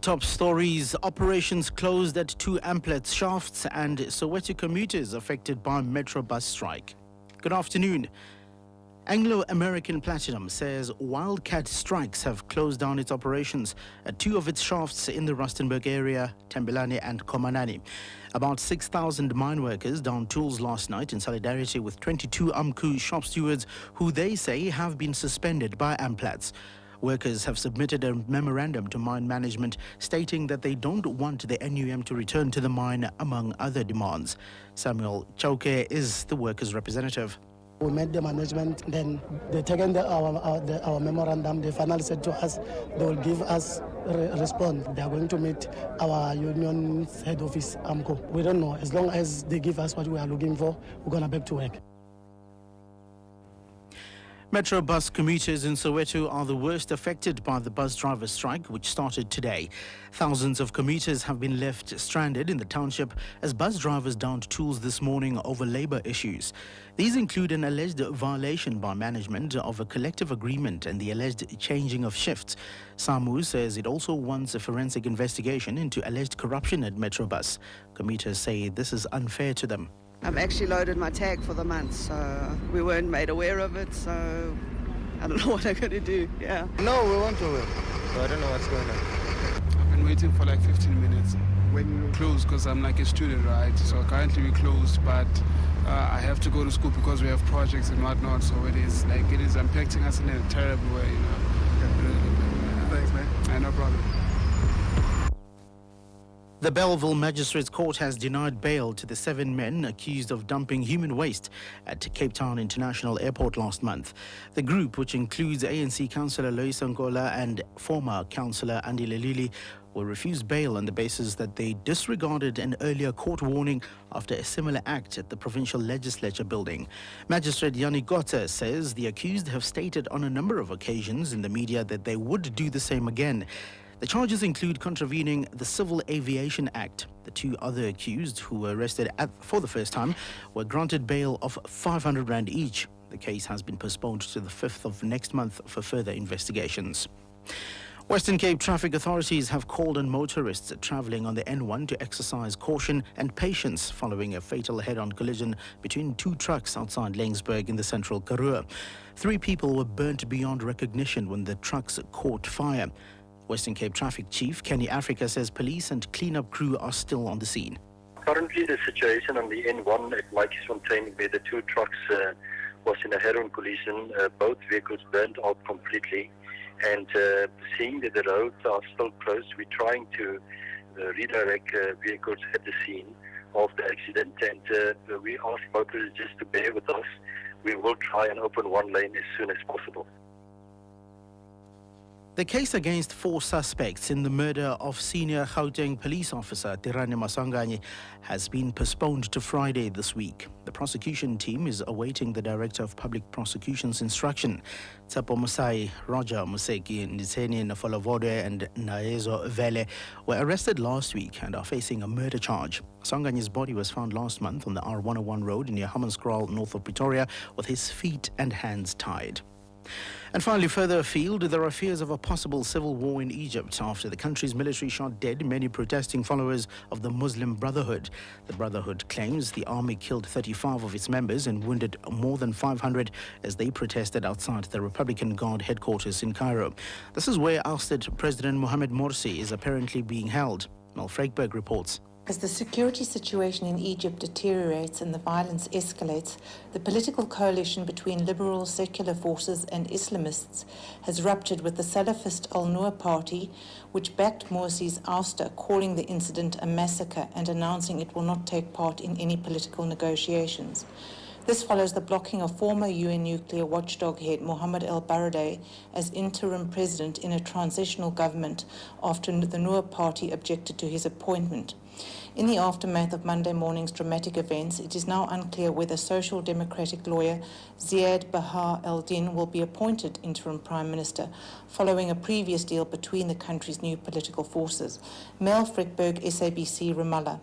Top stories: operations closed at 2 Amplet shafts and Soweto commuters affected by Metro bus strike. Good afternoon. Anglo-American Platinum says Wildcat Strikes have closed down its operations at 2 of its shafts in the Rustenburg area, Tembelane and Komanani. About 6,000 mine workers downed tools last night in solidarity with 22 AMCU shop stewards who they say have been suspended by Amplats. Workers have submitted a memorandum to mine management stating that they don't want the NUM to return to the mine, among other demands. Samuel Chauke is the workers' representative. We met the management, then they taken our memorandum. They finally said to us they will give us a response. They are going to meet our union's head office, AMCO. We don't know. As long as they give us what we are looking for, we're going to back to work. Metro bus commuters in Soweto are the worst affected by the bus driver strike, which started today. Thousands of commuters have been left stranded in the township as bus drivers downed tools this morning over labour issues. These include an alleged violation by management of a collective agreement and the alleged changing of shifts. SAMU says it also wants a forensic investigation into alleged corruption at Metro Bus. Commuters say this is unfair to them. I've actually loaded my tag for the month, so we weren't made aware of it, so I don't know what I'm going to do, yeah. No, we want to work, so I don't know what's going on. I've been waiting for like 15 minutes. When you close, because I'm like a student, right? So currently we closed, but I have to go to school because we have projects and whatnot, so it is impacting us in a terrible way, you know. Thanks, man. No problem. The Belleville Magistrates Court has denied bail to the 7 men accused of dumping human waste at Cape Town International Airport last month. The group, which includes ANC Councillor Lois Nkola and former Councillor Andy Lelili, were refused bail on the basis that they disregarded an earlier court warning after a similar act at the Provincial Legislature building. Magistrate Yanni Gota says the accused have stated on a number of occasions in the media that they would do the same again. The charges include contravening the Civil Aviation Act. The 2 other accused, who were arrested for the first time, were granted bail of 500 rand each. The case has been postponed to the 5th of next month for further investigations. Western Cape traffic authorities have called on motorists travelling on the N1 to exercise caution and patience following a fatal head-on collision between 2 trucks outside Langsburg in the central Karoo. 3 people were burnt beyond recognition when the trucks caught fire. Western Cape Traffic Chief Kenny Africa says police and cleanup crew are still on the scene. Currently, the situation on the N1 at Laikisfontein, where the 2 trucks was in a head-on collision, both vehicles burnt out completely. And seeing that the roads are still closed, we're trying to redirect vehicles at the scene of the accident. And we ask motorists just to bear with us. We will try and open 1 lane as soon as possible. The case against 4 suspects in the murder of senior Gauteng police officer Tirane Maswanganyi has been postponed to Friday this week. The prosecution team is awaiting the Director of Public Prosecution's instruction. Tsapo Musai, Roger Museki, Nitseni Nafolavodwe and Naezo Vele were arrested last week and are facing a murder charge. Maswanganyi's body was found last month on the R101 road near Hammanskraal, north of Pretoria, with his feet and hands tied. And finally, further afield, there are fears of a possible civil war in Egypt after the country's military shot dead many protesting followers of the Muslim Brotherhood. The Brotherhood claims the army killed 35 of its members and wounded more than 500 as they protested outside the Republican Guard headquarters in Cairo. This is where ousted President Mohamed Morsi is apparently being held. Mel Freikberg reports. As the security situation in Egypt deteriorates and the violence escalates, the political coalition between liberal secular forces and Islamists has ruptured with the Salafist Al-Noor party, which backed Morsi's ouster, calling the incident a massacre and announcing it will not take part in any political negotiations. This follows the blocking of former UN nuclear watchdog head Mohammed El-Baradei as interim president in a transitional government after the Noor party objected to his appointment. In the aftermath of Monday morning's dramatic events, it is now unclear whether Social Democratic lawyer Ziad Bahar el-Din will be appointed interim Prime Minister, following a previous deal between the country's new political forces. Mel Freikberg, SABC, Ramallah.